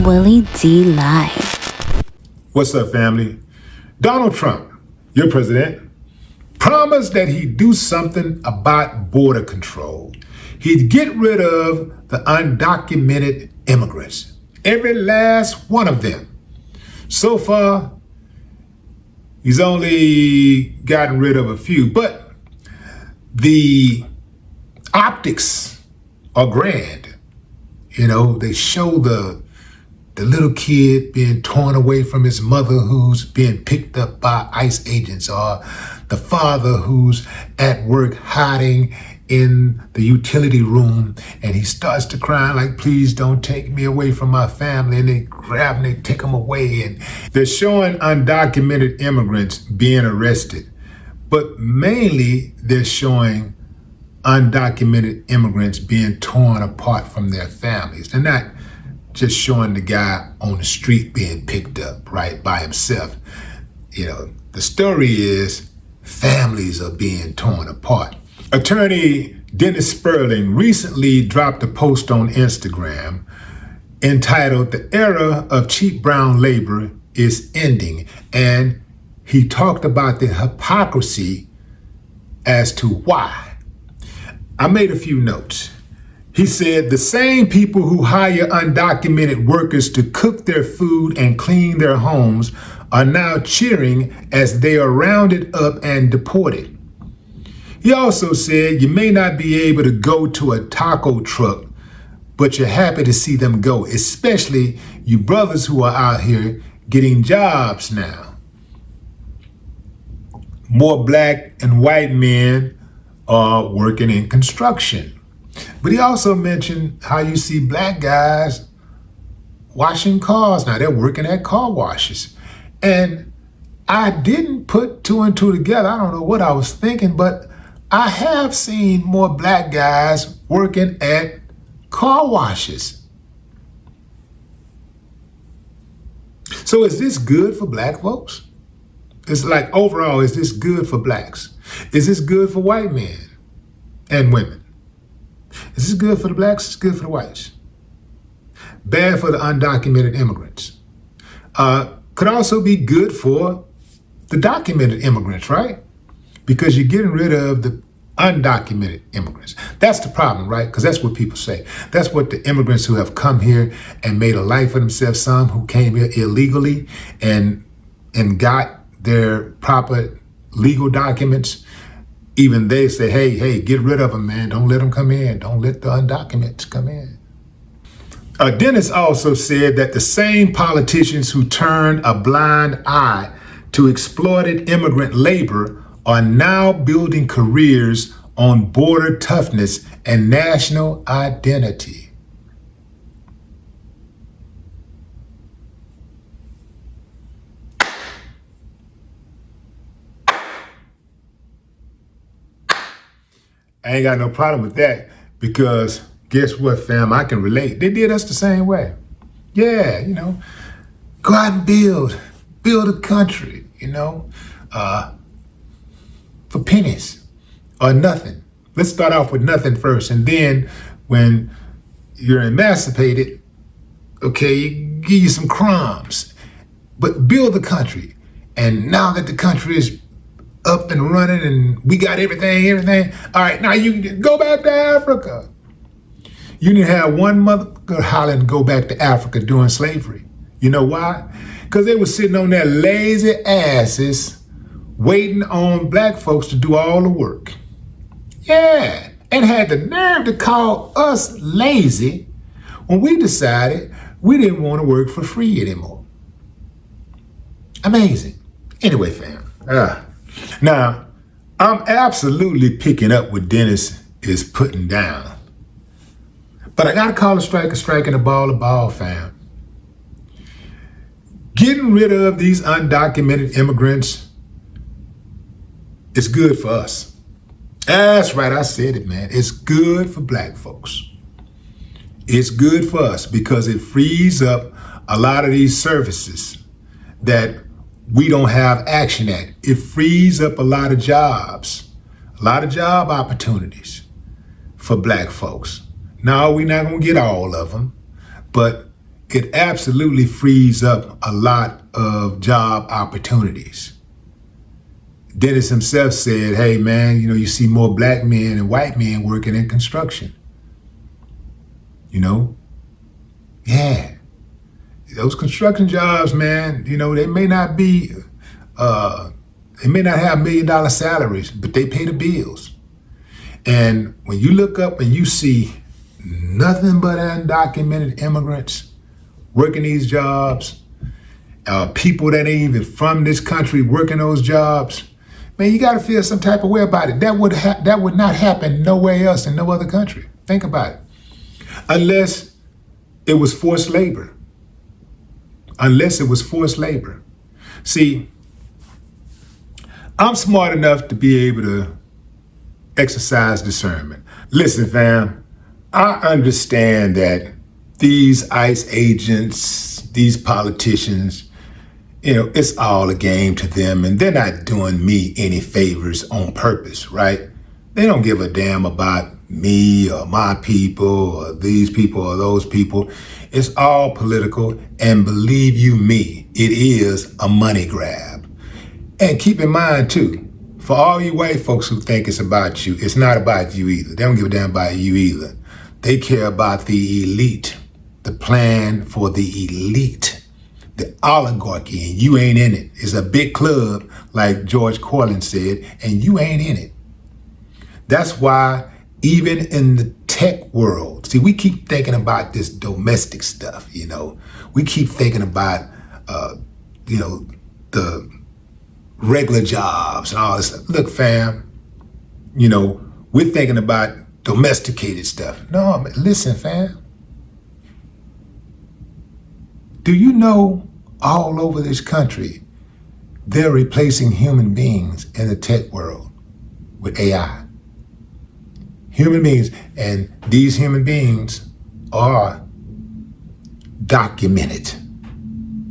Willie D Live. What's up, family? Donald Trump, your president, promised that he'd do something about border control. He'd get rid of the undocumented immigrants, every last one of them. So far, he's only gotten rid of a few, but the optics are grand. You know, they show the little kid being torn away from his mother who's being picked up by ICE agents, or the father who's at work hiding in the utility room and he starts to cry like, please don't take me away from my family, and they grab and they take him away. And they're showing undocumented immigrants being arrested, but mainly they're showing undocumented immigrants being torn apart from their families. They're not just showing the guy on the street being picked up, right, by himself. You know, the story is families are being torn apart. Attorney Dennis Spurling recently dropped a post on Instagram entitled "The Era of Cheap Brown Labor is Ending," and he talked about the hypocrisy as to why. I made a few notes. He said the same people who hire undocumented workers to cook their food and clean their homes are now cheering as they are rounded up and deported. He also said you may not be able to go to a taco truck, but you're happy to see them go, especially you brothers who are out here getting jobs now. More black and white men are working in construction. But he also mentioned how you see black guys washing cars now. They're working at car washes. And I didn't put two and two together. I don't know what I was thinking, but I have seen more black guys working at car washes. So is this good for black folks? It's like, overall, is this good for blacks? Is this good for white men and women? Is this good for the blacks? It's good for the whites. Bad for the undocumented immigrants. Could also be good for the documented immigrants, right? Because you're getting rid of the undocumented immigrants. That's the problem, right? Because that's what people say. That's what the immigrants who have come here and made a life for themselves, some who came here illegally and got their proper legal documents, even they say, hey, get rid of them, man. Don't let them come in. Don't let the undocumented come in. Dennis also said that the same politicians who turned a blind eye to exploited immigrant labor are now building careers on border toughness and national identity. I ain't got no problem with that, because guess what, fam? I can relate. They did us the same way. Yeah, you know, go out and build a country, you know, for pennies or nothing. Let's start off with nothing first. And then when you're emancipated, okay, give you some crumbs, but build the country. And now that the country is up and running and we got everything. All right, now you can go back to Africa. You didn't have one mother hollering go back to Africa during slavery. You know why? Because they were sitting on their lazy asses waiting on black folks to do all the work. Yeah, and had the nerve to call us lazy when we decided we didn't want to work for free anymore. Amazing. Anyway, fam. Now, I'm absolutely picking up what Dennis is putting down. But I gotta call a strike and a ball, fam. Getting rid of these undocumented immigrants is good for us. That's right, I said it, man. It's good for black folks. It's good for us because it frees up a lot of these services that we don't have action at. It frees up a lot of jobs, a lot of job opportunities for black folks. Now, we're not gonna get all of them, but it absolutely frees up a lot of job opportunities. Dennis himself said, hey man, you see more black men and white men working in construction. Yeah. Those construction jobs, man, they may not be, they may not have $1 million salaries, but they pay the bills. And when you look up and you see nothing but undocumented immigrants working these jobs, people that ain't even from this country working those jobs, man, you got to feel some type of way about it. That would not happen nowhere else in no other country. Think about it. Unless it was forced labor. See, I'm smart enough to be able to exercise discernment. Listen, fam, I understand that these ICE agents, these politicians, it's all a game to them, and they're not doing me any favors on purpose, right? They don't give a damn about me or my people or these people or those people. It's all political, and believe you me, it is a money grab. And keep in mind too, for all you white folks who think it's about you, it's not about you either. They don't give a damn about you either. They care about the elite, the plan for the elite, the oligarchy, and you ain't in it. It's a big club, like George Carlin said, and you ain't in it. That's why even in the tech world, see, we keep thinking about this domestic stuff, We keep thinking about, the regular jobs and all this stuff. Look, fam, we're thinking about domesticated stuff. No, listen, fam. Do you know all over this country, they're replacing human beings in the tech world with AI? Human beings, and these human beings are documented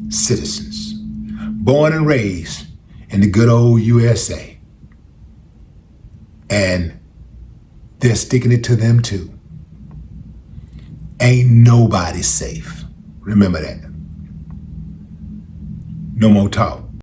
citizens, born and raised in the good old USA. And they're sticking it to them too. Ain't nobody safe. Remember that. No more talk.